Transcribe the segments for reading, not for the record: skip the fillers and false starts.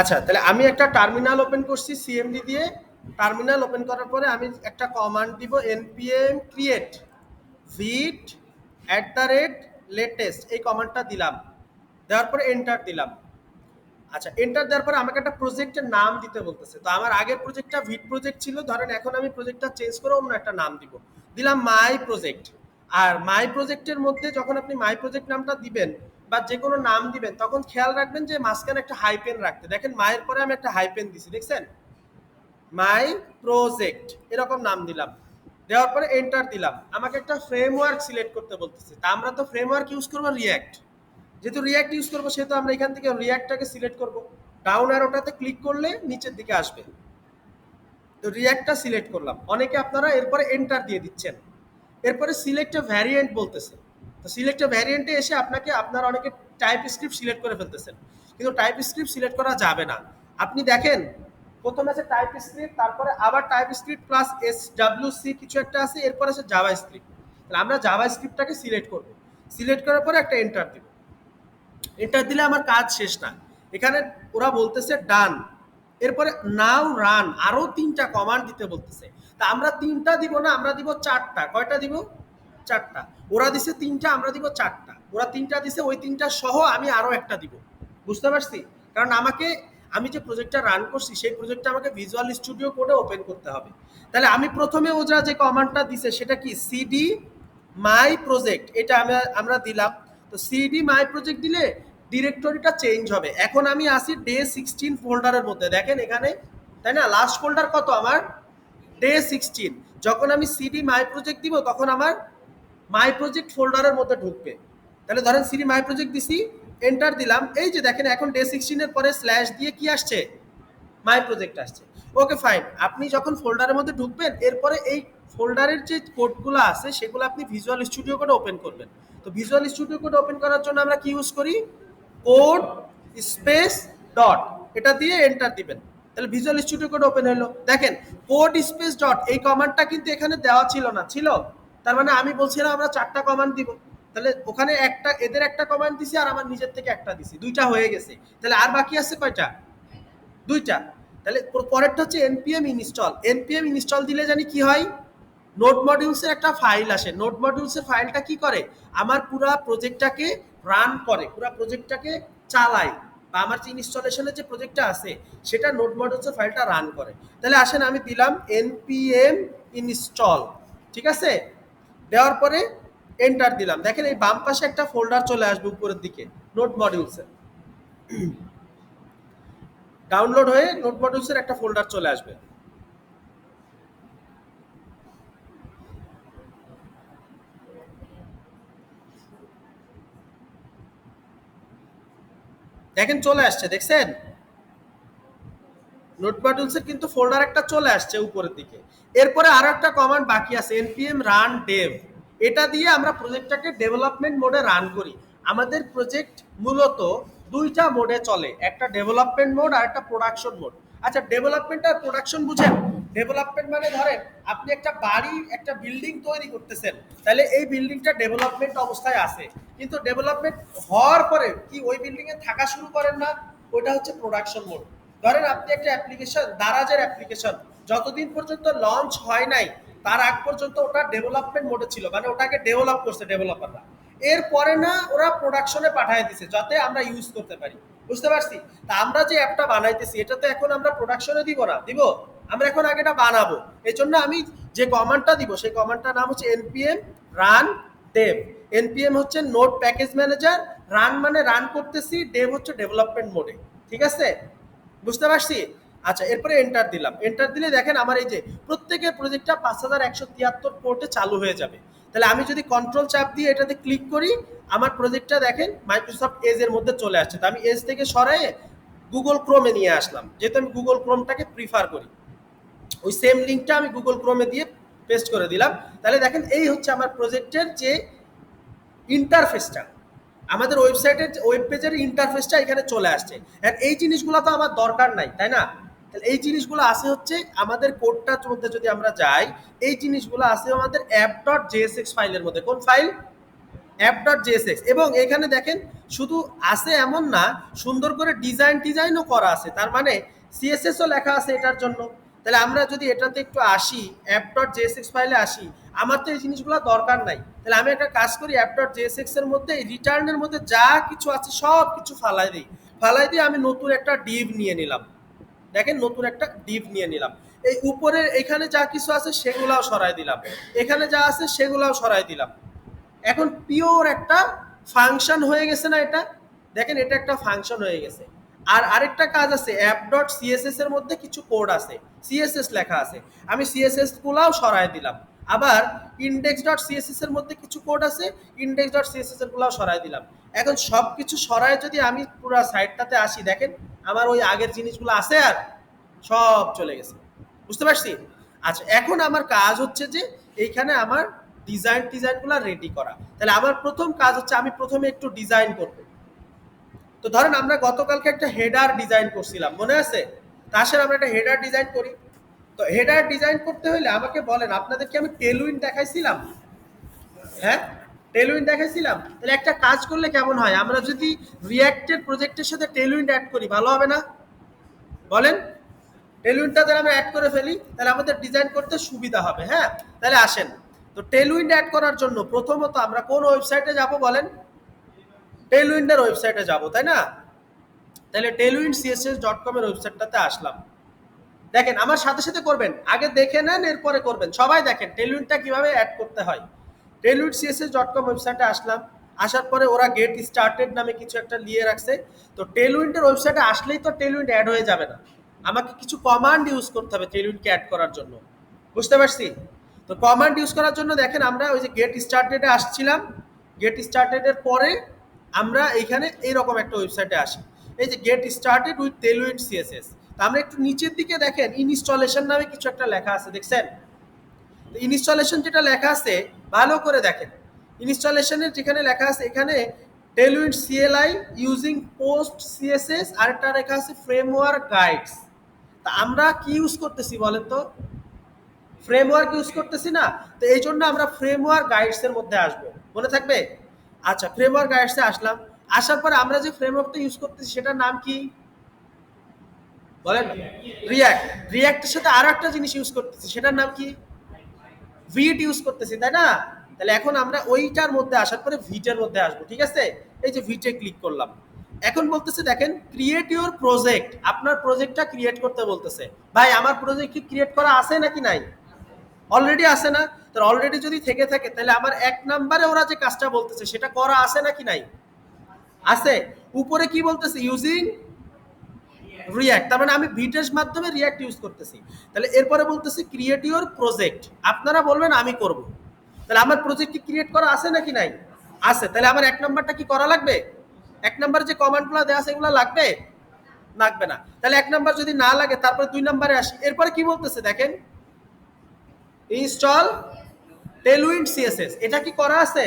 আচ্ছা, তাহলে আমি একটা টার্মিনাল ওপেন করছি সিএমডি দিয়ে। টার্মিনাল ওপেন করার পরে আমি একটা কমান্ড দিব npm create vit @latest, এই কমান্ডটা দিলাম। দেওয়ার পরে এন্টার দিলাম। আচ্ছা, এন্টার দেওয়ার পরে আমাকে একটা প্রজেক্টের নাম দিতে বলতেছে। তো আমার আগের প্রজেক্টটা ভিট প্রজেক্ট ছিল, ধরেন এখন আমি প্রজেক্টটা চেঞ্জ করে অন্য একটা নাম দিব। দিলাম মাই প্রজেক্ট। আর মাই প্রজেক্টের মধ্যে যখন আপনি মাই প্রজেক্ট নামটা দিবেন বা যে কোনো নাম দিবেন, তখন খেয়াল রাখবেন যে মাঝখানে একটা হাইপেন রাখতে। দেখেন মায়ের পরে আমি একটা হাইপেন দিছি, দেখছেন? মাই প্রজেক্ট এরকম নাম দিলাম। দেওয়ার পরে এন্টার দিলাম। আমাকে একটা ফ্রেমওয়ার্ক সিলেক্ট করতে বলতেছে। তা আমরা তো ফ্রেমওয়ার্ক ইউজ করবো রিয়্যাক্ট। যেহেতু রিয়্যাক্ট ইউজ করবো সেহেতু আমরা এখান থেকে রিয়্যাক্টটাকে সিলেক্ট করব। ডাউন অ্যারোটাতে ক্লিক করলে নিচের দিকে আসবে। তো রিয়্যাক্টটা সিলেক্ট করলাম। অনেকে আপনারা এরপরে এন্টার দিয়ে দিচ্ছেন। এরপরে সিলেক্ট এ ভ্যারিয়েন্ট বলতেছে। তো সিলেক্ট এ ভ্যারিয়েন্টে এসে আপনাকে আপনারা অনেকে টাইপ স্ক্রিপ্ট সিলেক্ট করে ফেলতেছেন, কিন্তু টাইপ স্ক্রিপ্ট সিলেক্ট করা যাবে না। আপনি দেখেন প্রথমে আছে টাইপ স্ক্রিপ্ট, তারপরে আবার টাইপ স্ক্রিপ্ট প্লাস SWC কিছু একটা আছে, এরপর আছে জাভা স্ক্রিপ্ট। তাহলে আমরা জাভা স্ক্রিপ্টটাকে সিলেক্ট করব। সিলেক্ট করার পরে একটা এন্টার দিব। এন্টার দিলে আমার কাজ শেষ না। এখানে ওরা বলতেছে ডান। এরপরে নাও রান, আরো 3টা কমান্ড দিতে বলতেছে। তা আমরা 3টা দিব না, আমরা দিব 4টা। কয়টা দিব? 4টা। ওরা দিছে 3টা, আমরা দিব 4টা। ওরা 3টা দিছে, ওই 3টা সহ আমি আরো একটা দিব। বুঝতে পারছি? কারণ আমি যে প্রজেক্টটা রান করছি সেই প্রজেক্টটা আমাকে ভিজুয়াল স্টুডিও কোডে ওপেন করতে হবে। তাহলে আমি প্রথমে ওরা যে কমান্ডটা দিছে সেটা কি? সিডি মাই প্রজেক্ট, এটা আমরা দিলাম। তো সিডি মাই প্রজেক্ট দিলে ডিরেক্টরিটা চেঞ্জ হবে। এখন আমি আসি day16 ফোল্ডারের মধ্যে। দেখেন এখানে, তাই না? লাস্ট ফোল্ডার কত আমার? day16। যখন আমি সিডি মাই প্রজেক্ট দিব তখন আমার মাই প্রজেক্ট ফোল্ডারের মধ্যে ঢুকবে। তাহলে ধরেন সিডি মাই প্রজেক্ট দিছি, এন্টার দিলাম। এই যে দেখেন এখন day16 এর পরে স্ল্যাশ দিয়ে কি আসছে? মাই প্রজেক্ট আসছে। Okay fine. আপনি যখন ফোল্ডারের মধ্যে ঢুকবেন, এরপরে এই ফোল্ডারের যে কোডগুলো আছে সেগুলো আপনি ভিজুয়াল স্টুডিও কোডে ওপেন করবেন। তো ভিজুয়াল স্টুডিও কোড ওপেন করার জন্য আমরা কি ইউজ করি? কোড স্পেস ডট, এটা দিয়ে এন্টার দিবেন। তাহলে ভিজুয়াল স্টুডিও কোড ওপেন হলো। দেখেন কোড স্পেস ডট, এই কমান্ডটা কিন্তু এখানে দেওয়া ছিল না, ছিল? তার মানে আমি বলছিলাম আমরা 4টা কমান্ড দিব। তাহলে ওখানে একটা, এদের একটা কমান্ড দিছি আর আমার নিজের থেকে একটা দিছি, 2টা হয়ে গেছে। তাহলে আর বাকি আছে কয়টা? 2টা। তাহলে পরেরটা হচ্ছে npm ইনস্টল। npm ইনস্টল দিলে জানি কি হয়? নোড মডিউলসের একটা ফাইল আসে। নোড মডিউলসের ফাইলটা কি করে? আমার পুরো প্রজেক্টটাকে রান করে, পুরো প্রজেক্টটাকে চালায়। বা আমার যে ইনস্টলেশনের যে প্রজেক্টটা আছে সেটা নোড মডিউলসের ফাইলটা রান করে। তাহলে আসেন আমি দিলাম npm ইনস্টল। ঠিক আছে? দেওয়ার পরে এন্টার দিলাম। দেখেন এই বাম পাশে একটা ফোল্ডার চলে আসবে উপরের দিকে নোড মডিউলসের। ডাউনলোড হয়ে নোড মডিউলসের একটা ফোল্ডার চলে আসবে। দেখেন চলে আসছে, দেখছেন? নোট মডিউলসের কিন্তু ফোল্ডার একটা চলে আসছে উপরের দিকে। এরপরে আরো একটা কমান্ড বাকি আছে, npm রান dev। এটা দিয়ে আমরা প্রজেক্টটাকে ডেভেলপমেন্ট মোডে রান করি। আমাদের প্রজেক্ট মূলত 2টা মোডে চলে, একটা ডেভেলপমেন্ট মোড আর একটা প্রোডাকশন মোড। আচ্ছা, ডেভেলপমেন্ট আর প্রোডাকশন বুঝেন? ডেভেলপমেন্ট মানে ধরেন আপনি একটা বাড়ি, একটা বিল্ডিং তৈরি করতেছেন, তাহলে এই বিল্ডিংটা ডেভেলপমেন্ট অবস্থায় আছে। কিন্তু ডেভেলপমেন্ট হওয়ার পরে কি ওই বিল্ডিং এ থাকা শুরু করেন না, ওটা হচ্ছে প্রোডাকশন মোড। ধরেন আপনি একটা অ্যাপ্লিকেশন, দারাজের অ্যাপ্লিকেশন, যতদিন পর্যন্ত লঞ্চ হয় নাই তার আগ পর্যন্ত ওটা ডেভেলপমেন্ট মোডে ছিল, মানে ওটাকে ডেভেলপ করছে ডেভেলপাররা। এরপরে না ওরা প্রোডাকশনে পাঠিয়ে দিছে যাতে আমরা ইউজ করতে পারি। বুঝতে পারছি? তা আমরা যে অ্যাপটা বানাইতেছি এটা তো এখন আমরা প্রোডাকশনে দিব না, দিব? আমরা এখন আগে এটা বানাবো। এই জন্য আমি যে কমান্ডটা দিব সেই কমান্ডটার নাম হচ্ছে npm রান dev। npm হচ্ছে নোড প্যাকেজ ম্যানেজার, রান মানে রান করতেছি, dev হচ্ছে ডেভেলপমেন্ট মোডে। ঠিক আছে? বুঝতে পারছি? আচ্ছা, এরপরে এন্টার দিলাম। এন্টার দিলে দেখেন আমার এই যে প্রত্যেকের প্রজেক্টটা 5173 পোর্টে চালু হয়ে যাবে। তাহলে আমি যদি কন্ট্রোল চাপ দিয়ে এটাতে ক্লিক করি, আমার প্রজেক্টটা দেখেন মাইক্রোসফট এজ এর মধ্যে চলে আসছে। তো আমি এজ থেকে সরাই গুগল ক্রোমে নিয়ে আসলাম, যেহেতু আমি গুগল ক্রোমটাকে প্রিফার করি। ওই সেম লিঙ্কটা আমি গুগল ক্রোমে দিয়ে পেস্ট করে দিলাম। তাহলে দেখেন এই হচ্ছে আমার প্রজেক্টের যে ইন্টারফেসটা, আমাদের ওয়েবসাইটের ওয়েব পেজের ইন্টারফেসটা এখানে চলে আসছে। আর এই জিনিসগুলো তো আমার দরকার নাই, তাই না? তাহলে এই জিনিসগুলো আছে হচ্ছে আমাদের কোডটার মধ্যে। যদি আমরা যাই, এই জিনিসগুলো আছে আমাদের app.jsx ফাইলের মধ্যে। কোন ফাইল? app.jsx। এবং এখানে দেখেন শুধু আছে এমন না, সুন্দর করে ডিজাইনও করা আছে, তার মানে সিএসএসও লেখা আছে এটার জন্য। তাহলে আমরা যদি এটাতে একটু আসি, অ্যাপ ডট জেএসএক্স ফাইলে আসি, আমার তো এই জিনিসগুলো দরকার নাই। তাহলে আমি একটা কাজ করি, অ্যাপ ডট জেএসএক্স এর মধ্যে রিটার্নের মধ্যে যা কিছু আছে সব কিছু ফালাই দিই। ফালাই দিয়ে আমি নতুন একটা ডিভ নিয়ে নিলাম। দেখেন, নতুন একটা ডিভ নিয়ে নিলাম। এই উপরের এখানে যা কিছু আছে সেগুলাও সরাই দিলাম, এখানে যা আছে সেগুলাও সরাই দিলাম। এখন পিওর একটা ফাংশন হয়ে গেছে না এটা? দেখেন, এটা একটা ফাংশন হয়ে গেছে। আর আরেকটা কাজ আছে, অ্যাপ ডট সিএসএস এর মধ্যে কিছু কোড আছে, সিএসএস লেখা আছে, আমি সিএসএস গুলাও সরাই দিলাম। আবার ইন্ডেক্স ডট সিএসএস এর মধ্যে কিছু কোড আছে, ইন্ডেক্স ডট সিএসএস এর গুলাও সরাই দিলাম। এখন সবকিছু সরাই যদি আমি পুরো সাইটটাতে আসি, দেখেন আমার ওই আগের জিনিসগুলো আছে আর সব চলে গেছে। বুঝতে পারছি? আচ্ছা, এখন আমার কাজ হচ্ছে যে এইখানে আমার ডিজাইনগুলো রেডি করা। তাহলে আমার প্রথম কাজ হচ্ছে আমি প্রথমে একটু ডিজাইন করব। তো ধরেন আমরা গতকালকে একটা হেডার ডিজাইন করছিলাম, মনে আছে? তা আসলে আমরা একটা হেডার ডিজাইন করি। তো হেডার ডিজাইন করতে হলে আমাকে বলেন, আপনাদেরকে আমি টেলউইন্ড দেখাইছিলাম? হ্যাঁ, টেলউইন্ড দেখাইছিলাম। তাহলে একটা কাজ করলে কেমন হয়, আমরা যদি রিঅ্যাক্টেড প্রজেক্টের সাথে টেলউইন্ড অ্যাড করি, ভালো হবে না? বলেন, টেলউইন্ডটা যদি আমরা অ্যাড করে ফেলি তাহলে আমাদের ডিজাইন করতে সুবিধা হবে। হ্যাঁ, তাহলে আসেন। তো টেলউইন্ড অ্যাড করার জন্য প্রথমত আমরা কোন ওয়েবসাইটে যাব বলেন? টেলউইন্ডের ওয়েবসাইটে যাব, তাই না? তাহলে tailwindcss.com এর ওয়েবসাইটটাতে আসলাম। দেখেন, আমার সাথে সাথে করবেন, আগে দেখে নেন এরপরে করবেন। সবাই দেখেন টেলউইন্ডটা কিভাবে অ্যাড করতে হয়। tailwindcss.com ওয়েবসাইটে আসলাম। আসার পরে ওরা গেট স্টার্টেড নামে কিছু একটা নিয়ে রাখছে। তো টেলউইন্ডের ওয়েবসাইটে আসলেই তো টেলউইন্ড অ্যাড হয়ে যাবে না, আমাকে কিছু কমান্ড ইউজ করতে হবে টেলউইন্ডকে অ্যাড করার জন্য। বুঝতে পারছি? তো কমান্ড ইউজ করার জন্য দেখেন, আমরা ওই যে গেট স্টার্টেডে আসছিলাম, গেট স্টার্টেডের পরে আমরা এইখানে এইরকম একটা ওয়েবসাইটে আসি। এই যে get started with Tailwind CSS. তা আমরা একটু নিচের দিকে দেখেন ইনস্টলেশন নামে কিছু একটা লেখা আছে, দেখছেন? ইনস্টলেশন যেটা লেখা আছে, ভালো করে দেখেন। ইনস্টলেশনের যেখানে লেখা আছে এখানে Tailwind CLI using post CSS, আর একটা লেখা আছে ফ্রেমওয়ার্ক গাইডস। তা আমরা কি ইউজ করতেছি বলেন তো? ফ্রেমওয়ার্ক ইউজ করতেছি না? তো এই জন্য আমরা ফ্রেমওয়ার্ক গাইডস এর মধ্যে আসবো, মনে থাকবে? আচ্ছা, ফ্রেমওয়ার্ক গাইডসে আসলাম। আসার পরে আমরা যে ফ্রেমওয়ার্কটা ইউজ করতেছি সেটার নাম কি বলেন? রিয়াক্ট। রিয়াক্টের সাথে আরো একটা জিনিস ইউজ করতেছি, সেটার নাম কি? ভিট ইউজ করতেছি, তাই না? তাহলে এখন আমরা ওইটার মধ্যে আসার পরে ভিটের মধ্যে আসবো, ঠিক আছে? এই যে ভিটে ক্লিক করলাম। এখন বলতেছে দেখেন ক্রিয়েট ইউর প্রজেক্ট, আপনার প্রজেক্টটা ক্রিয়েট করতে বলতেছে। ভাই, আমার প্রজেক্ট কি ক্রিয়েট করা আছে নাকি নাই? অলরেডি আছে না? তো অলরেডি যদি থেকে থাকে তাহলে আমার এক নাম্বারে ওরা যে কাজটা বলতেছে সেটা করা আছে নাকি নাই? আছে। উপরে কি বলতেছে? ইউজিং রিয়াক্ট, তার মানে আমি ভিটের মাধ্যমে রিয়াক্ট ইউজ করতেছি। তাহলে এরপরে বলতেছি ক্রিয়েট ইউর প্রজেক্ট, আপনারা বলবেন আমি করব। তাহলে আমার প্রজেক্ট কি ক্রিয়েট করা আছে নাকি নাই? আছে। তাহলে আমার এক নাম্বারটা কি করা লাগবে? এক নাম্বার যে কমান্ডগুলো দেওয়া আছে এগুলো লাগবে? লাগবে না। তাহলে এক নাম্বার যদি না লাগে তারপরে দুই নাম্বারে আসি। এরপরে কি বলতেছে দেখেন, ইনস্টল টেলউইন্ড সিএসএস। এটা কি করা আছে?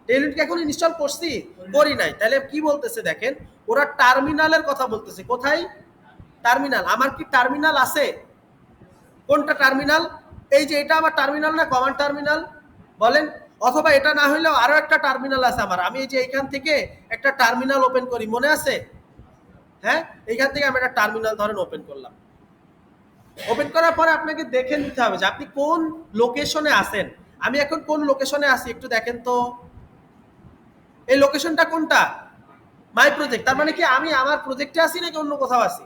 টেলউইন্ড এখন ইনস্টল করছি? করি নাই। তাহলে কি বলতেছে দেখেন, ওরা টার্মিনালের কথা বলতেছে। কোথায় টার্মিনাল? আমার কি টার্মিনাল আছে? কোনটা টার্মিনাল? এই যে এটা আমার টার্মিনাল না, কমান্ড টার্মিনাল? বলেন। অথবা এটা না হইলেও আরো একটা টার্মিনাল আছে আমার, আমি এই যে এইখান থেকে একটা টার্মিনাল ওপেন করি, মনে আছে? হ্যাঁ, এইখান থেকে আমি একটা টার্মিনাল ধরেন ওপেন করলাম। ওপেন করার পরে আপনাকে দেখে নিতে হবে যে আপনি কোন লোকেশনে আছেন। আমি এখন কোন লোকেশনে আছি একটু দেখেন তো। এই লোকেশনটা কোনটা? My project. তার মানে কি আমি আমার প্রজেক্টে আছি নাকি অন্য কোথাও আছি?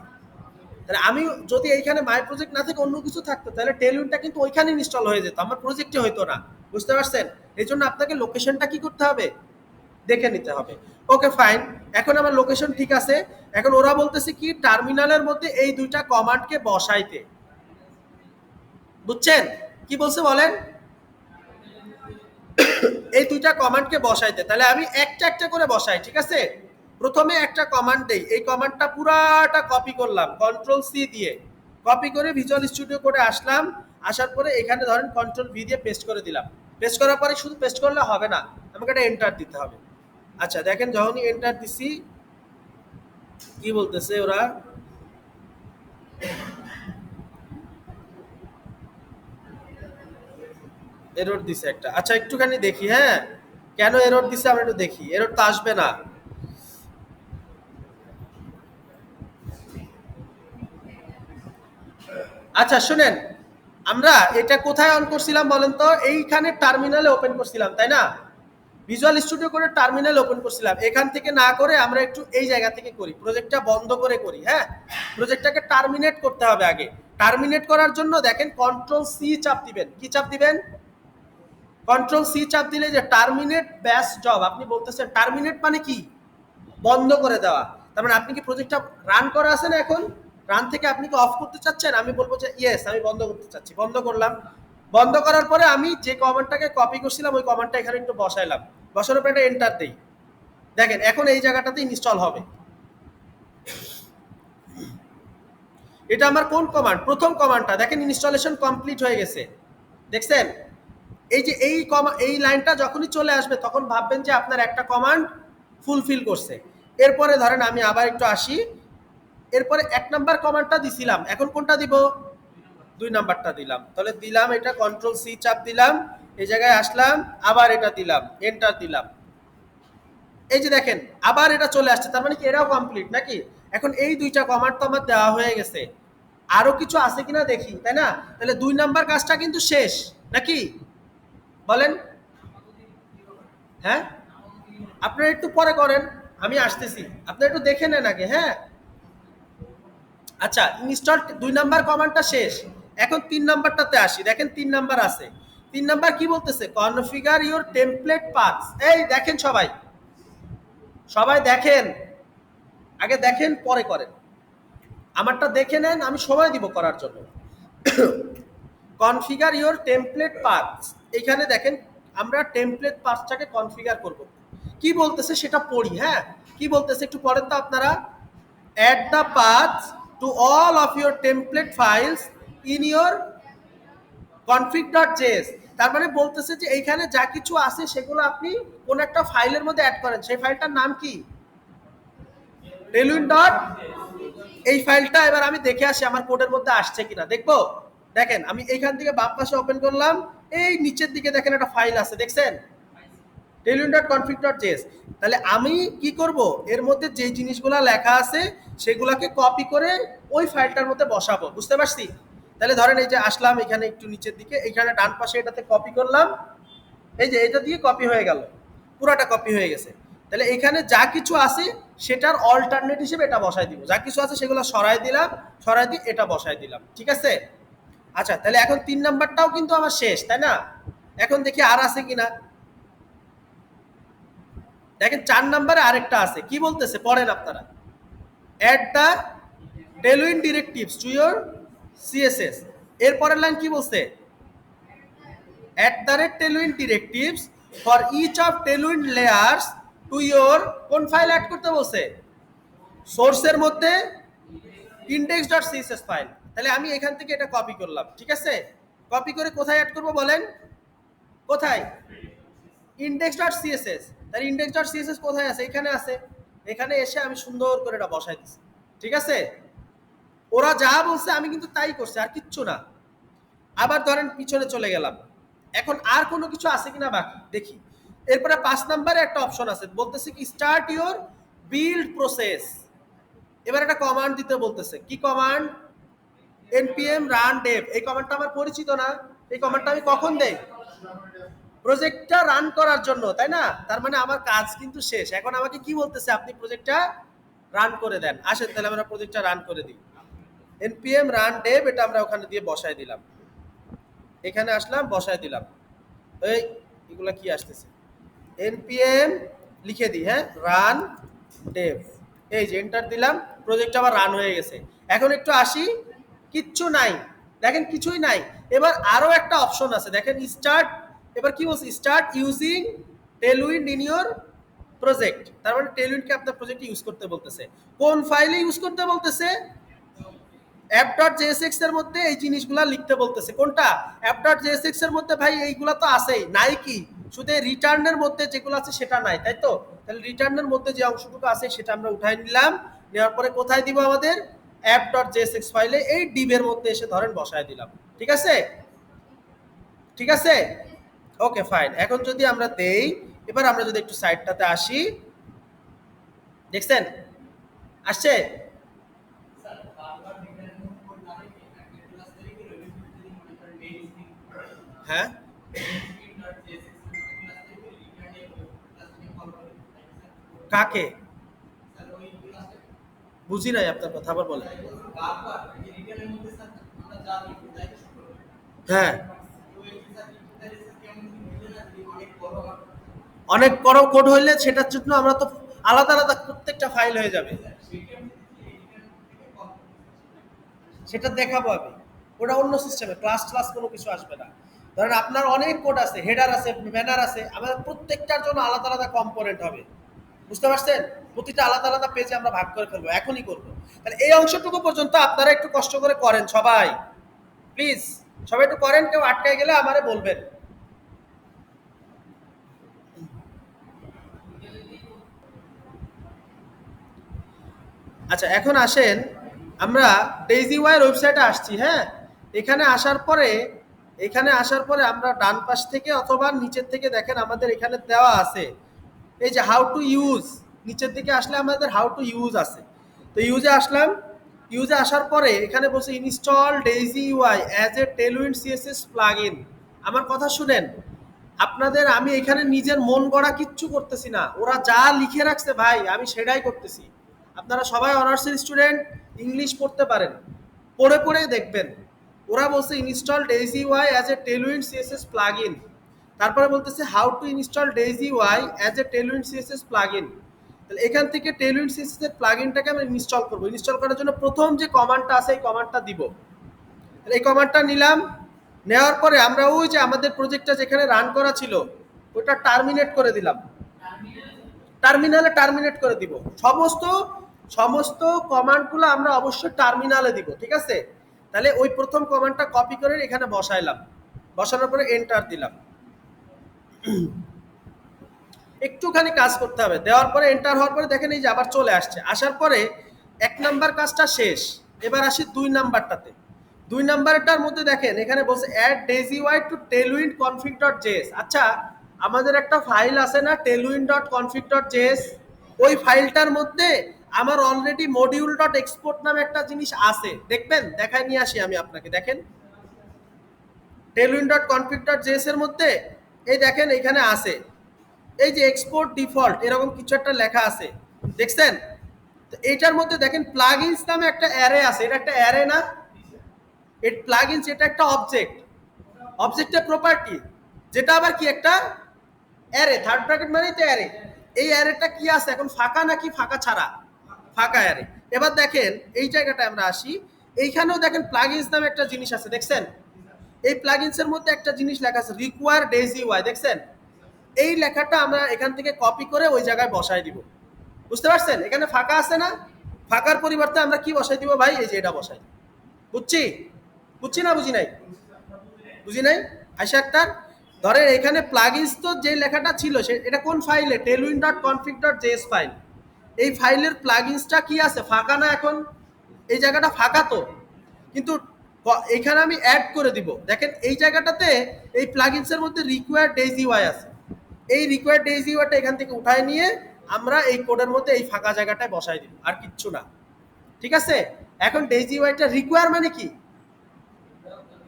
তাহলে আমি যদি এইখানে মাই প্রজেক্ট না থেকে অন্য কিছু থাকতো তাহলে টেলউইন্ডটা কিন্তু ওইখানে ইনস্টল হয়ে যেত, আমার প্রজেক্টে হইতো না। বুঝতে পারছেন? এই জন্য আপনাকে লোকেশনটা কি করতে হবে? দেখে নিতে হবে। ওকে, ফাইন। এখন আমার লোকেশন ঠিক আছে। এখন ওরা বলতেছে কি টার্মিনালের মধ্যে এই দুইটা কমান্ডকে বসাইতে। বুঝছেন কি বলছে বলেন? এই দুইটা কমান্ডকে বসাইতে। তাহলে আমি একটা একটা করে বসাই, ঠিক আছে? প্রথমে একটা কমান্ড দেই, এই কমান্ডটা পুরাটা কপি করলাম কন্ট্রোল সি দিয়ে। কপি করে ভিজুয়াল স্টুডিও কোডে আসলাম। আসার পরে এখানে ধরেন কন্ট্রোল ভি দিয়ে পেস্ট করে দিলাম। পেস্ট করার পরে শুধু পেস্ট করলে হবে না, আমাকে একটা এন্টার দিতে হবে। আচ্ছা, দেখেন যখনই এন্টার দিছি কি বলতেছে ওরা, এরর দিছে একটা। আচ্ছা, একটুখানি দেখি। হ্যাঁ, কেন এরর দিছে আমরা একটু দেখি, এরর তো আসবে না। আচ্ছা শুনেন, আমরা এটা কোথায় অন করছিলাম বলেন তো? এইখানে টার্মিনালে ওপেন করছিলাম তাই না? ভিজুয়াল স্টুডিও করে টার্মিনাল ওপেন করছিলাম, এখান থেকে না করে আমরা একটু এই জায়গা থেকে করি, প্রজেক্টটা বন্ধ করে করি। হ্যাঁ, প্রজেক্টটাকে টার্মিনেট করতে হবে আগে। টার্মিনেট করার জন্য দেখেন কন্ট্রোল সি চাপ দিবেন। কি চাপ দিবেন? কন্ট্রোল সি চাপ দিলে যে টার্মিনেট ব্যাস জব, আপনি বলতেছেন টার্মিনেট মানে কি? বন্ধ করে দেওয়া। তার মানে আপনি কি প্রজেক্টটা রান করা আছে না এখন? রান থেকে আপনি কি অফ করতে চাচ্ছেন? আমি বলবো যে ইয়েস আমি বন্ধ করতে চাচ্ছি, বন্ধ করলাম। বন্ধ করার পরে আমি যে কমান্ডটাকে কপি করছিলাম ওই কমান্ডটা এখানে একটু বসাইলাম, বসানোর পরে একটা এন্টার দেই। দেখেন এখন এই জায়গাটাতে ইনস্টল হবে। এটা আমার কোন কমান্ড? প্রথম কমান্ডটা দেখেন ইনস্টলেশন কমপ্লিট হয়ে গেছে, দেখছেন? এই যে এই লাইনটা যখনই চলে আসবে তখন ভাববেন যে আপনার একটা কমান্ড ফুলফিল করছে। এরপরে ধরেন আমি আবার একটু আসি, এরপরে 1 নাম্বার কমান্ডটা দিছিলাম, এখন কোনটা দিব? 2 নাম্বারটা দিলাম। তাহলে দিলাম এটা, কন্ট্রোল সি চাপ দিলাম, এই জায়গায় আসলাম, আবার এটা দিলাম, এন্টার দিলাম। এই যে দেখেন আবার এটা চলে আসছে, তার মানে কি এটাও কমপ্লিট নাকি? এখন এই দুইটা কমান্ড তো আমার দেওয়া হয়ে গেছে, আরো কিছু আছে কিনা দেখি, তাই না? তাহলে 2 নাম্বার কাজটা কিন্তু শেষ নাকি? বলেন। হ্যাঁ, আপনারা একটু পরে করেন, আমি আসতেছি, আপনারা একটু দেখে নেন আগে। হ্যাঁ, আচ্ছা ইনস্টল 2 নাম্বার কমান্ডটা শেষ। এখন 3 নাম্বারটাতে আসি, দেখেন 3 নাম্বার আছে। 3 নাম্বার কি বলতেছে? Configure your template paths. এই দেখেন সবাই, সবাই দেখেন, আগে দেখেন পরে করেন। আমারটা দেখে নেন, আমি সময় দিব করার জন্য। কনফিগার ইওর টেমপ্লেট পাথস, এখানে দেখেন আমরা টেমপ্লেট পাথসটাকে কনফিগার করব। কি বলতেছে সেটা পড়ি। হ্যাঁ, কি বলতেছে একটু পড়েন তো আপনারা। add the paths to all of your template files in your config.js। তার মানে বলতেছে যে এইখানে যা কিছু আছে সেগুলো আপনি কোন একটা ফাইলের মধ্যে অ্যাড করেন। সেই ফাইলটার নাম কি? tailwind dot. এই ফাইলটা এবার আমি দেখে আসি আমার কোডের মধ্যে আসছে কিনা, দেখবো। দেখেন আমি এইখান থেকে বাম পাশে ওপেন করলাম, এই নিচের দিকে দেখেন একটা ফাইল আছে, দেখছেন? tailwind.config.js। তাহলে আমি কি করব, এর মধ্যে যে জিনিসগুলো লেখা আছে সেগুলোকে কপি করে ওই ফাইলটার মধ্যে বসাবো, বুঝতে পারছি? তাহলে ধরেন এই যে আসলাম এখানে একটু নিচের দিকে, এইখানে ডান পাশে এটাতে কপি করলাম, এই যে এটা দিয়ে কপি হয়ে গেল, পুরাটা কপি হয়ে গেছে। তাহলে এখানে যা কিছু আছে সেটার অল্টারনেট হিসেবে এটা বসাই দিব, যা কিছু আছে সেগুলো সরাই দিলাম, সরাই দিয়ে এটা বসাই দিলাম, ঠিক আছে? আচ্ছা তাহলে এখন 3 নাম্বারটাও কিন্তু আমার শেষ, তাই না? এখন দেখি আর আছে কিনা। দেখেন 4 নাম্বারে আরেকটা আছে, কি বলতেছে পড়েন আপনারা। Add the Tailwind directives to your CSS. এর পরের লাইন কি বলছে? At the rate Tailwind directives for each of Tailwind layers to your, কোন ফাইল অ্যাড করতে বলছে? সোর্সের মধ্যে index.css ফাইল। তাহলে আমি এখান থেকে এটা কপি করলাম, ঠিক আছে? কপি করে কোথায় অ্যাড করব বলেন? কোথায়? index.css। তাহলে index.css কোথায় আছে? এখানে আছে। এখানে এসে আমি সুন্দর করে এটা বসাই দিচ্ছি, ঠিক আছে? ওরা যা বলছে আমি কিন্তু তাই করছি, আর কিচ্ছু না। আবার ধরেন পিছনে চলে গেলাম, এখন আর কোনো কিছু আছে কিনা বাকি দেখি। এরপরে 5 নাম্বারে একটা অপশন আছে, বলতেছে কি স্টার্ট ইওর বিল্ড প্রসেস। এবার একটা কমান্ড দিতে বলতেছে, কি কমান্ড? npm run dev। এই কমান্ডটা আমার পরিচিত না, এই কমান্ডটা আমি কখন দেই? প্রজেক্টটা রান করার জন্য, তাই না? তার মানে আমার কাজ কিন্তু শেষ। এখন আমাকে কি বলতেছে? আপনি প্রজেক্টটা রান করে দেন। আসেন তাহলে আমরা প্রজেক্টটা রান করে দিই। npm run dev, এটা আমরা ওখানে দিয়ে বসায় দিলাম, এখানে আসলাম বসায় দিলাম। এই এগুলা কি আসতেছে? npm লিখে দিই, হ্যাঁ, রান dev, এই যে এন্টার দিলাম, প্রজেক্ট আবার রান হয়ে গেছে। এখন একটু আসি, কিচ্ছু নাই, দেখেন কিছুই নাই। এবার আরো একটা অপশন আছে, দেখেন স্টার্ট। এবার কি বলছে? Start using Tailwind in your project. তার মানে টেলউইন্ডকে আপনার প্রজেক্টে ইউজ করতে বলতেছে। কোন ফাইলে ইউজ করতে বলতেছে? app.jsx এর মধ্যে এই জিনিসগুলা লিখতে বলতেছে। কোনটা? app.jsx এর মধ্যে ভাই এইগুলা তো আছেই, নাই কি? শুধু রিটার্নের মধ্যে যেগুলো আছে সেটা নাই, তাই তো? তাহলে রিটার্নের মধ্যে যে অংশটুকু আছে সেটা আমরা উঠাই নিলাম, নেওয়ার পরে কোথায় দিব? আমাদের app.jsx ফাইলে এই ডিবের মধ্যে এসে ধরেন বসায় দিলাম, ঠিক আছে? ঠিক আছে, ওকে ফাইন। এখন যদি আমরা দেই এবার আমরা যদি একটু সাইডটাতে আসি, দেখছেন আসছে? হ্যাঁ, কাকে? বুঝি নাই আপনার কথা, আবার বলেন। হ্যাঁ, অনেক বড় কোড হইলে সেটার জন্য আমরা তো আলাদা আলাদা প্রত্যেকটা ফাইল হয়ে যাবে, সেটা দেখাবো আমি। ওটা অন্য সিস্টেমে, ক্লাস ক্লাস কোনো কিছু আসবে না। ধরেন আপনার অনেক কোড আছে, হেডার আছে, ব্যানার আছে, আমাদের প্রত্যেকটার জন্য আলাদা আলাদা কম্পোনেন্ট হবে। বুঝতে পারছেন? প্রতিটা আলাদা আলাদা পেজে আমরা ভাগ করে ফেলবো, এখনই করবো। তাহলে এই অংশটুকু পর্যন্ত আপনারা একটু কষ্ট করে করেন সবাই, প্লিজ সবাই একটু করেন, কেউ আটকায় গেলে আমারে বলবেন। আচ্ছা, এখন আসেন আমরা ডেইজি ওয়াইয়ের ওয়েবসাইটে আসছি। হ্যাঁ, এখানে আসার পরে, আমরা ডান পাশ থেকে অথবা নিচের থেকে দেখেন আমাদের এখানে দেওয়া আছে এই যে হাউ টু ইউজ। নিচের দিকে আসলে আমাদের হাউ টু ইউজ আছে। তো ইউজে আসলাম। ইউজে আসার পরে এখানে বলছে install daisy UI as a Tailwind CSS plugin. আমার কথা শুনেন, আপনাদের আমি এখানে নিজের মন গড়া কিচ্ছু করতেছি না, ওরা যা লিখে রাখছে ভাই আমি সেটাই করতেছি। আপনারা সবাই অনার্সের স্টুডেন্ট, ইংলিশ পড়তে পারেন, পড়ে পড়ে দেখবেন। ওরা বলছে install daisy UI as a Tailwind CSS plugin. তারপরে বলতেছে how to install daisy UI as a Tailwind CSS plugin. তাহলে এখান থেকে টেলউইন্ড সিএসএস এর প্লাগইনটাকে আমরা ইনস্টল করব। ইনস্টল করার জন্য প্রথম যে কমান্ডটা আছে এই কমান্ডটা দিব। তাহলে এই কমান্ডটা নিলাম। নেওয়ার পরে আমরা ওই যে আমাদের প্রজেক্টটা যেখানে রান করা ছিল ওটা টার্মিনেট করে দিলাম। টার্মিনালে টার্মিনেট করে দিব। সমস্ত সমস্ত কমান্ডগুলো আমরা অবশ্যই টার্মিনালে দিব, ঠিক আছে? তাহলে ওই প্রথম কমান্ডটা কপি করে এখানে বসাইলাম, বসানোর পরে এন্টার দিলাম। একটুখানি কাজ করতে হবে, দেওয়ার পরে এন্টার হওয়ার পরে দেখেন এই যে আবার চলে আসছে। আসার পরে 1 নাম্বার কাজটা শেষ। এবার আসি 2 নাম্বারটাতে। 2 নাম্বারটার মধ্যে দেখেন এখানে বলছে add daisy UI to Tailwind config.js। আচ্ছা, আমাদের একটা ফাইল আছে না tailwind.config.js, ওই ফাইলটার মধ্যে আমার অলরেডি module.export নামে একটা জিনিস আছে, দেখবেন? দেখাই নিয়ে আসি আমি আপনাকে, দেখেন tailwind.config.js এর মধ্যে এই দেখেন এখানে আছে এই যে এক্সপোর্ট ডিফল্ট এরকম কিছু একটা লেখা আছে, দেখছেন? তো এটার মধ্যে দেখেন প্লাগইনস নামে একটা অ্যারে আছে। এটা একটা অ্যারে না? এর প্লাগইনস এটা একটা অবজেক্ট, অবজেক্টের প্রপার্টি, যেটা আবার কি একটা অ্যারে। থার্ড ব্র্যাকেট মানেই তো অ্যারে। এই অ্যারেটা কি আছে এখন, ফাঁকা নাকি ফাঁকা ছাড়া? ফাঁকা অ্যারে। এবার দেখেন এই জায়গাটা আমরা আসি, এইখানেও দেখেন প্লাগইনস নামে একটা জিনিস আছে, দেখছেন? এই প্লাগইনসের মধ্যে একটা জিনিস লেখা আছে রিকোয়ার ডেইজি ওয়াই, দেখছেন? এই লেখাটা আমরা এখান থেকে কপি করে ওই জায়গায় বসাই দিব। বুঝতে পারছেন? এখানে ফাঁকা আছে না? ফাঁকার পরিবর্তে আমরা কি বসাই দিব ভাই? এই যে এটা বসাই। বুঝছি? বুঝছি না বুঝি নাই? বুঝি নাই? আয়শা আক্তার, ধরেন এখানে প্লাগইনস তো যে লেখাটা ছিল এটা কোন ফাইলে? tailwind.config.js file. এই ফাইলের প্লাগইনসটা কি আছে? ফাঁকা না এখন? এই জায়গাটা ফাঁকা তো, কিন্তু এখানে আমি অ্যাড করে দিব। দেখেন এই জায়গাটাতে এই প্লাগইনসের মধ্যে রিকোয়ার্ড ডেইজি ওয়াই আছে। এই রিকোয়ার্ড ডেইজি ওয়াইটা এখান থেকে উঠায় নিয়ে আমরা এই কোডের মধ্যে এই ফাঁকা জায়গাটায় বসাই দিব, আর কিচ্ছু না। ঠিক আছে? এখন ডেইজি ওয়াইটা রিকোয়ার মানে কি?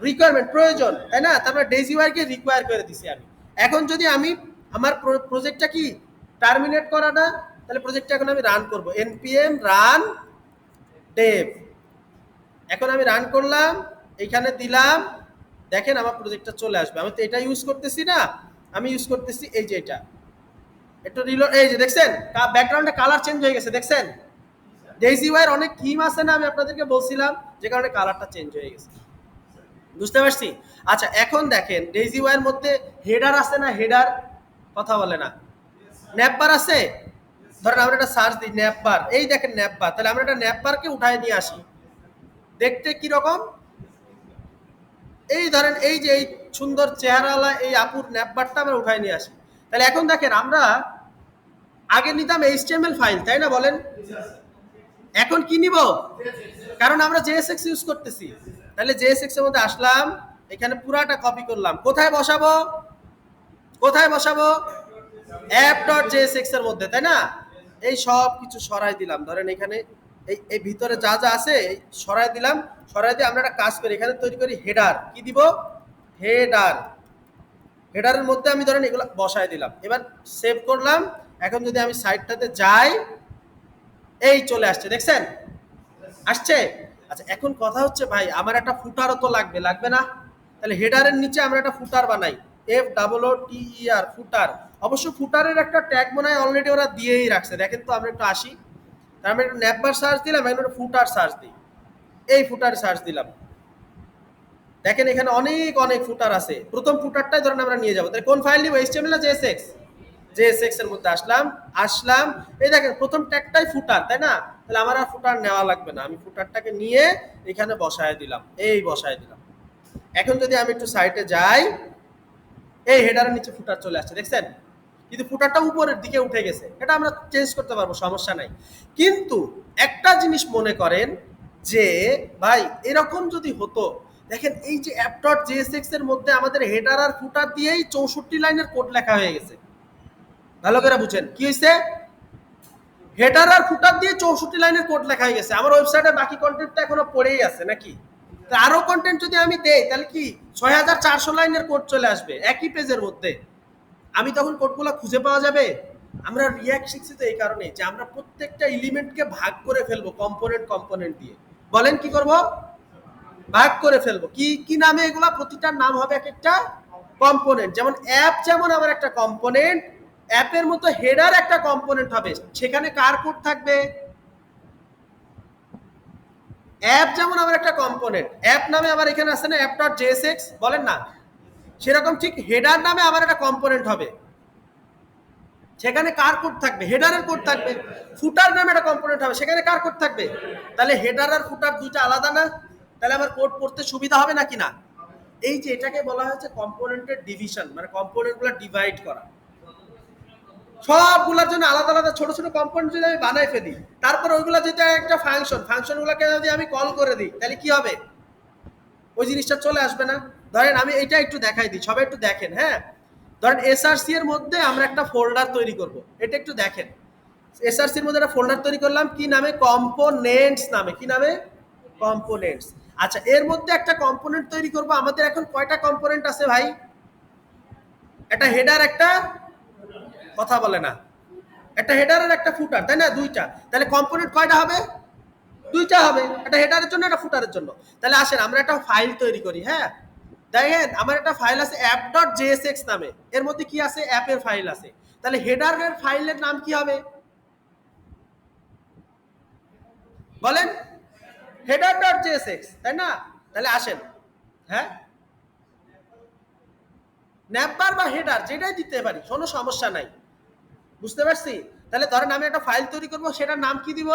রিকোয়ারমেন্ট, প্রয়োজন, তাই না? তারপরে ডেইজি ওয়াইকে রিকোয়ার করে দিছি আমি। এখন যদি আমি আমার প্রজেক্টটা কি টার্মিনেট করা না, তাহলে প্রজেক্টটা এখন আমি রান করব, npm রান dev। এখন আমি রান করলাম, এইখানে দিলাম, দেখেন আমার প্রজেক্টটা চলে আসবে। আমি তো এটা ইউজ করতেছি না, আমি ইউজ করতেছি এই যে এটা। একটু রিলোড, এই যে দেখছেন ব্যাকগ্রাউন্ডে কালার চেঞ্জ হয়ে গেছে, দেখছেন? ডেইজি ওয়াইয়ের অনেক থিম আছে না, আমি আপনাদেরকে বলছিলাম, যে কারণে কালারটা চেঞ্জ হয়ে গেছে। বুঝতে পারছি? আচ্ছা, এখন দেখেন ডেইজি ওয়াইয়ের মধ্যে হেডার আছে না? হেডার কথা বলে না। ন্যাপবার আছে? ধরেন আমরা একটা সার্চ দিই ন্যাপবার, এই দেখেন ন্যাপবার। তাহলে আমরা একটা ন্যাপবারকে উঠায় নিয়ে আসি, দেখতে কি রকম? এই ধরেন এই যে এই সুন্দর চেহারাওয়ালা এই আপুর ন্যাপবারটা আমরা উঠায় নিয়ে আসি। তাহলে এখন দেখেন আমরা আগে নিতাম এইচটিএমএল ফাইল, তাই না বলেন? এখন কি নিব? কারণ আমরা জেএসএক্স ইউজ করতেছি। তাহলে জেএসএক্স এর মধ্যে আসলাম, এখানে পুরাটা কপি করলাম। কোথায় বসাবো? কোথায় বসাবো? অ্যাপ ডট জেএসএক্স এর মধ্যে, তাই না? এই সব কিছু সরাই দিলাম, ধরেন এখানে এই ভিতরে যা যা আছে সরাই দিলাম। সরাই দিয়ে আমরা একটা কাজ করি, এখানে তৈরি করি হেডার। কি দিব? হেডার। হেডারের মধ্যে আমি ধরেন এগুলো বসায় দিলাম। এবার সেভ করলাম। এখন যদি আমি সাইটটাতে যাই, এই চলে আসছে, দেখছেন? আসছে। আচ্ছা, এখন কথা হচ্ছে ভাই, আমার একটা ফুটারও তো লাগবে, লাগবে না? তাহলে হেডারের নিচে আমরা একটা ফুটার বানাই। FOOTER, ফুটার। অবশ্য ফুটারের একটা ট্যাগ মনে হয় অলরেডি ওরা দিয়েই রাখছে, দেখেন তো। আমরা একটু আসি, আমরা একটু ন্যাপবার সার্চ দিলাম, এখন একটা ফুটার সার্চ দিই। এই ফুটার সার্চ দিলাম, দেখেন এখানে অনেক অনেক ফুটার আছে। প্রথম ফুটারটাই ধরেন আমরা নিয়ে যাবো। তাহলে কোন ফাইল নিব? HTML না JSX? JSX এর মধ্যে আসলাম। আসলাম, এই দেখেন প্রথম ট্যাগটাই ফুটার, তাই না? তাহলে আমার আর ফুটার নেওয়া লাগবে না, আমি ফুটারটাকে নিয়ে এখানে বসায় দিলাম, এই বসায় দিলাম। এখন যদি আমি একটু সাইটে যাই, এই হেডারের নিচে ফুটার চলে আসছে, দেখছেন? কিন্তু ফুটারটা উপরের দিকে উঠে গেছে, এটা আমরা চেঞ্জ করতে পারবো, সমস্যা নাই। কিন্তু একটা জিনিস মনে করেন যে ভাই এরকম যদি হতো, দেখেন এই যে অ্যাপ ডট জেএসএক্স এর মধ্যে আমাদের হেডার আর ফুটার দিয়েই 64 লাইনের কোড লেখা হয়ে গেছে। ভালো করে বুঝেন কি হয়েছে? হেডার আর ফুটার দিয়ে 64 লাইনের কোড লেখা হয়ে গেছে। আমার ওয়েবসাইটে বাকি কন্টেন্টটা এখনো পড়েই আছে নাকি? আরো কন্টেন্ট যদি আমি দেই, তাহলে কি 6400 লাইনের কোড চলে আসবে একই পেজের মধ্যে। আমি তখন কোডগুলো খুঁজে পাওয়া যাবে? আমরা রিয়াক্ট শিখছি তো এই কারণে যে আমরা প্রত্যেকটা এলিমেন্টকে ভাগ করে ফেলবো কম্পোনেন্ট কম্পোনেন্ট দিয়ে। বলেন কি করব? ভাগ করে ফেলবো। কি কি নামে এগুলা? প্রতিটার নাম হবে এক একটা কম্পোনেন্ট। যেমন অ্যাপ, যেমন আমার একটা কম্পোনেন্ট, অ্যাপের মতো হেডার একটা কম্পোনেন্ট হবে। সেখানে কার কোড থাকবে? অ্যাপ যেমন আমার একটা কম্পোনেন্ট, অ্যাপ নামে আমার এখানে আছে না অ্যাপ ডট জেএসএক্স, বলেন না? সেরকম ঠিক হেডার নামে আমার একটা কম্পোনেন্ট হবে, সেখানে কার কোড থাকবে? হেডারের কোড থাকবে। ফুটার নামে একটা কম্পোনেন্ট হবে, সেখানে কার কোড থাকবে? তাহলে হেডার আর ফুটার দুইটা আলাদা না? তাহলে আমার কোড পড়তে সুবিধা হবে নাকি না? এই যে এটাকে বলা হচ্ছে কম্পোনেন্টের ডিভিশন, মানে কম্পোনেন্টগুলো ডিভাইড করা। সবগুলোর জন্য আলাদা আলাদা ছোট ছোট কম্পোনেন্ট যদি আমি বানাই ফেলি, তারপর ওইগুলো যদি একটা ফাংশনগুলোকে যদি আমি কল করে দিই, তাহলে কি হবে? ওই জিনিসটা চলে আসবে না? ধরেন আমি এটা একটু দেখাই দিই, সবাই একটু দেখেন। হ্যাঁ, ধরেন এসআরসি এর মধ্যে আমরা একটা ফোল্ডার তৈরি করব, এটা একটু দেখেন। এসআরসি এর মধ্যে একটা ফোল্ডার তৈরি করলাম, কি নামে? কম্পোনেন্টস নামে। কি নামে? কম্পোনেন্টস। আচ্ছা, এর মধ্যে একটা কম্পোনেন্ট তৈরি করব। আমাদের এখন কয়টা কম্পোনেন্ট আছে ভাই? একটা হেডার, একটা, কথা বলে না, একটা হেডার আর একটা ফুটার, তাই না? দুইটা। তাহলে কম্পোনেন্ট কয়টা হবে? দুইটা হবে, একটা হেডারের জন্য, একটা ফুটারের জন্য। তাহলে আসেন আমরা একটা ফাইল তৈরি করি। হ্যাঁ, দেখেন আমার একটা ফাইল আছে অ্যাপ ডট জেএসএক্স নামে, এর মধ্যে কি আছে? অ্যাপের ফাইল আছে। তাহলে হেডারের ফাইলের নাম কি হবে? বলেন। হেডার ডট জেএসএক্স, তাই না? তাহলে আসেন, হ্যাঁ, ন্যাপবার বা হেডার যেটাই দিতে পারি, কোনো সমস্যা নাই। বুঝতে পারছি? তাহলে ধরেন আমি একটা ফাইল তৈরি করব, সেটার নাম কি দিব?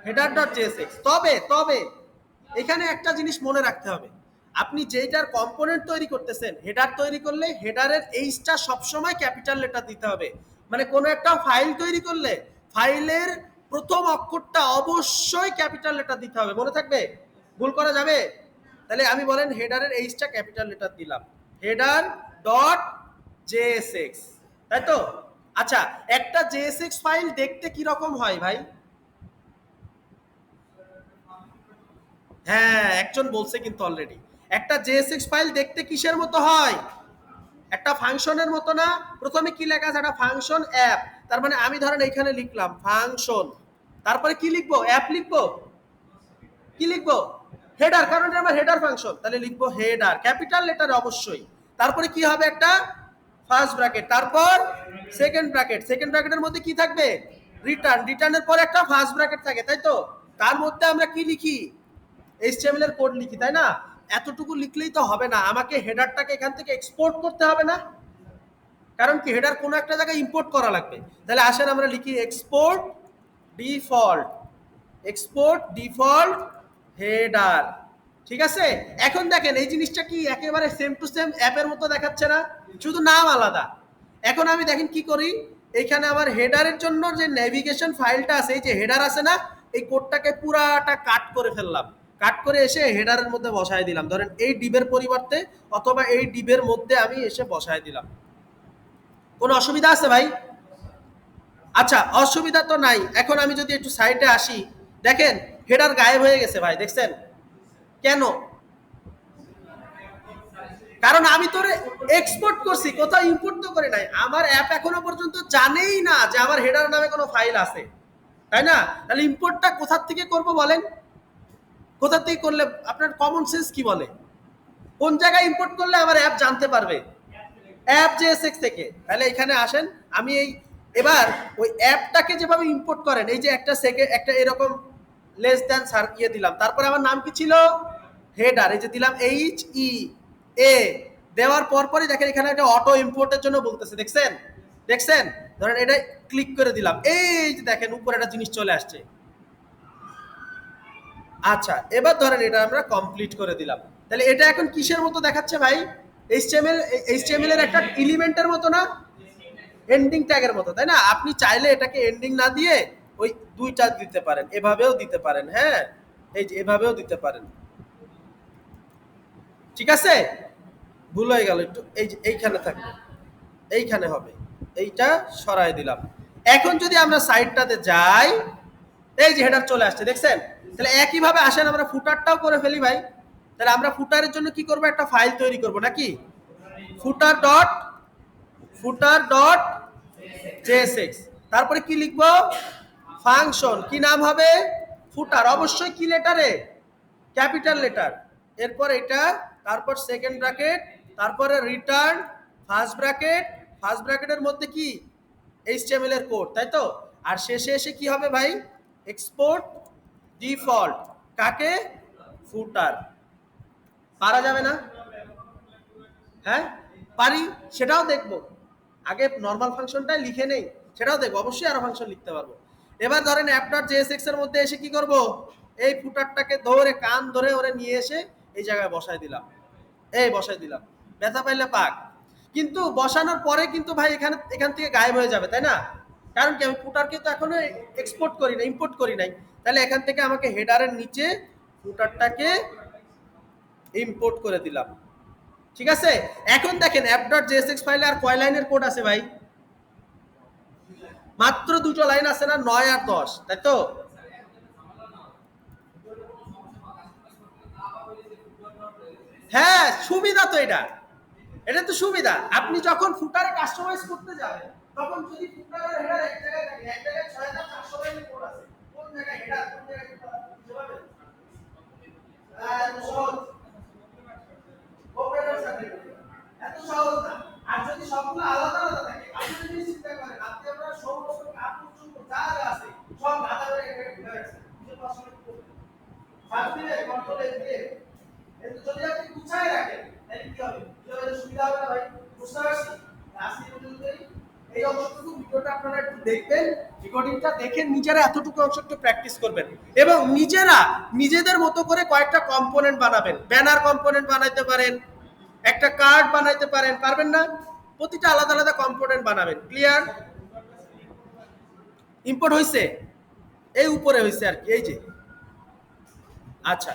Header dot JSX. তবে তবে এখানে একটা জিনিস মনে রাখতে হবে, আপনি যেটার কম্পোনেন্ট তৈরি করতেছেন, হেডার তৈরি করলে হেডারের এইচটা সবসময় ক্যাপিটাল লেটার দিতে হবে। মানে কোনো একটা ফাইল তৈরি করলে ফাইলের প্রথম অক্ষরটা অবশ্যই ক্যাপিটাল লেটার দিতে হবে, মনে থাকবে? ভুল করা যাবে? তাহলে আমি বলেন হেডারের এইচটা ক্যাপিটাল লেটার দিলাম, হেডার ডট জেএসএক্স, তাই তো? আচ্ছা, একটা জেএসএক্স ফাইল দেখতে কি রকম হয় ভাই? হ্যাঁ, একজন বলছে কিন্তু অলরেডি। একটা জেএসএক্স ফাইল দেখতে কিসের মতো হয়? একটা ফাংশনের মতো না? প্রথমে কি লেখা আছে? একটা ফাংশন অ্যাপ। তার মানে আমি ধরেন এখানে লিখলাম ফাংশন, তারপরে কি লিখবো? অ্যাপ লিখবো। কি লিখবো? হেডার, কারণ এটা আমার হেডার ফাংশন, তাহলে লিখবো হেডার, ক্যাপিটাল লেটার অবশ্যই। তারপরে কি হবে? একটা ফার্স্ট ব্র্যাকেট, তারপর সেকেন্ড ব্র্যাকেট, সেকেন্ড ব্র্যাকেটের মধ্যে কি থাকবে? রিটার্ন, রিটার্নের পর একটা ফার্স্ট ব্র্যাকেট থাকে, তাই তো? তার মধ্যে আমরা কি লিখি? এইচটিএমএল এর কোড লিখি, তাই না? এতটুকু লিখলেই তো হবে না, আমাকে হেডারটাকে এখান থেকে এক্সপোর্ট করতে হবে না? কারণ কি, হেডার কোনো একটা জায়গায় ইম্পোর্ট করা লাগবে। তাহলে আসেন আমরা লিখি export default, export default header. ঠিক আছে? এখন দেখেন এই জিনিসটা কি একেবারে সেম টু সেম অ্যাপের মতো দেখাচ্ছে না? শুধু নাম আলাদা। এখন আমি দেখেন কি করি, এখানে আমার হেডারের জন্য যে নেভিগেশন ফাইলটা আছে, এই যে হেডার আছে না, এই কোডটাকে পুরাটা কাট করে ফেললাম। কাট করে এসে হেডারের মধ্যে বসায় দিলাম, ধরেন এই ডিবের পরিবর্তে, অথবা এই ডিবের মধ্যে আমি এসে বসায় দিলাম। কোনো অসুবিধা আছে ভাই? আচ্ছা, অসুবিধা তো নাই। এখন আমি যদি একটু সাইডে আসি, দেখেন হেডার গায়েব হয়ে গেছে ভাই, দেখছেন কেন? কারণ আমি তোরে এক্সপোর্ট করছি, কোথাও ইম্পোর্ট তো করে নাই। আমার অ্যাপ এখনো পর্যন্ত জানেই না যে আমার হেডার নামে কোনো ফাইল আছে, তাই না? তাহলে ইম্পোর্টটা কোথা থেকে করব বলেন? কোথা থেকে করলে আপনার কমন সেন্স কি বলে? কোন জায়গায় ইম্পোর্ট করলে আমার অ্যাপ জানতে পারবে? অ্যাপ জেএসএক্স থেকে। তাহলে এখানে আসেন, আমি এই এবার ওই অ্যাপটাকে যেভাবে ইম্পোর্ট করেন, এই যে একটা সেকেন্ড একটা এরকম লেস দ্যান সার ইয়ে দিলাম, তারপরে আমার নাম কি ছিল? হেডার। এই যে দিলাম HE দেওয়ার পরপরই দেখেন এখানে একটা অটো ইম্পোর্টের জন্য বলতেছে, দেখছেন? দেখছেন? ধরেন এটা ক্লিক করে দিলাম, এই যে দেখেন উপরে একটা জিনিস চলে আসছে। আচ্ছা, এবার ধরেন এটা আমরা কমপ্লিট করে দিলাম। তাহলে এটা এখন কিসের মতো দেখাচ্ছে ভাই? এইচটিএমএল এর একটা এলিমেন্টের মতো না? এন্ডিং ট্যাগের মতো, তাই না? আপনি চাইলে এটাকে এন্ডিং না দিয়ে ওই দুইটা দিতে পারেন, এভাবেও দিতে পারেন, হ্যাঁ, এই যে এভাবেও দিতে পারেন। ঠিক আছে? ভুল হয়ে গেল একটু, এই যে এইখানে থাকবে, এইখানে হবে, এইটা সরাই দিলাম। এখন যদি আমরা সাইডটাতে যাই, এই যে হেডার চলে আসছে, দেখছেন? তাহলে একইভাবে আসেন আমরা ফুটারটাও করে ফেলি ভাই। তাহলে আমরা ফুটারের জন্য কি করব? একটা ফাইল তৈরি করব নাকি? ফুটার ডট jsx, তারপরে কি লিখবো? ফাংশন। কি নাম হবে? ফুটার। অবশ্যই কি লেটারে? Capital letter. এরপর এটা, তারপর সেকেন্ড ব্র্যাকেট, তারপরে রিটার্ন ফার্স্ট ব্র্যাকেট, ফার্স্ট ব্র্যাকেটের মধ্যে কি? এইচটিএমএল এর কোড, তাই তো? আর শেষে এসে কি হবে ভাই? Export default. কাকে? ফুটার। পারা যাবে না? হ্যাঁ পারি, সেটাও দেখবো। আগে নর্মাল ফাংশনটাই লিখে নেই, সেটাও দেখবো। অবশ্যই আরো ফাংশন লিখতে পারবো। এবার ধরেন app.jsx এর মধ্যে এসে কি করব? এই ফুটারটাকে ধরে কান ধরে ওরে নিয়ে এসে এই জায়গায় বসাই দিলাম, এই বসাই দিলাম। ব্যথা পাইলে পাক। কিন্তু বসানোর পরে কিন্তু ভাই এখান থেকে গায়েব হয়ে যাবে, তাই না? কারণ কি, আমি ফুটারকে তো এখনো এক্সপোর্ট করি না, ইম্পোর্ট করি নাই। তাহলে এখান থেকে আমাকে হেডারের নিচে ফুটারটাকে ইম্পোর্ট করে দিলাম। ঠিক আছে? এখন দেখেন app.jsx ফাইলে আর কয় লাইনের কোড আছে ভাই? মাত্র দুটো লাইন আছে না, 9 আর 10, তাই তো? হ্যাঁ, সুবিধা তো এটা। এটা তো সুবিধা। আপনি যখন ফুটারে কাস্টমাইজ করতে যাবেন, তখন যদি ফুটারের হেডার এক জায়গায় থাকে, এক জায়গায় 6400 লাইনের কোড আছে, কোন জায়গায় হেডার, কোন জায়গায় ফুটার বুঝতে পারবেন? এত সহজ। অপারেটর সাথে এত সহজ না। আর যদি সবগুলো আলাদা আলাদা থাকে, আপনি যদি চিন্তা করেন, আপনি আপনার সমস্ত কাজ পর্যন্ত যা যা আছে সব আলাদা করে একটা ঘুরে রাখছেন, বুঝতে পারছেন? সার্চ দিলে কন্ট্রোল এস দিয়ে, কিন্তু যদি আপনি গুছায় রাখেন, তাহলে কি হবে? কিভাবে সুবিধা হবে না ভাই? বুঝতে পারছি? আজকে পর্যন্ত এই অংশটুকু ভিডিওটা আপনারা একটু দেখবেন, রেকর্ডিংটা দেখে নিজেরা এতটুকু অংশ একটু প্র্যাকটিস করবেন এবং নিজেরা নিজেদের মতো করে কয়েকটা কম্পোনেন্ট বানাবেন। ব্যানার কম্পোনেন্ট বানাইতে পারেন, একটা কার্ড বানাইতে পারেন, পারবেন না? প্রতিটা আলাদা আলাদা কম্পোনেন্ট বানাবেন। ক্লিয়ার? ইম্পোর্ট হয়েছে, এই উপরে হয়েছে আর কি, এই যে। আচ্ছা,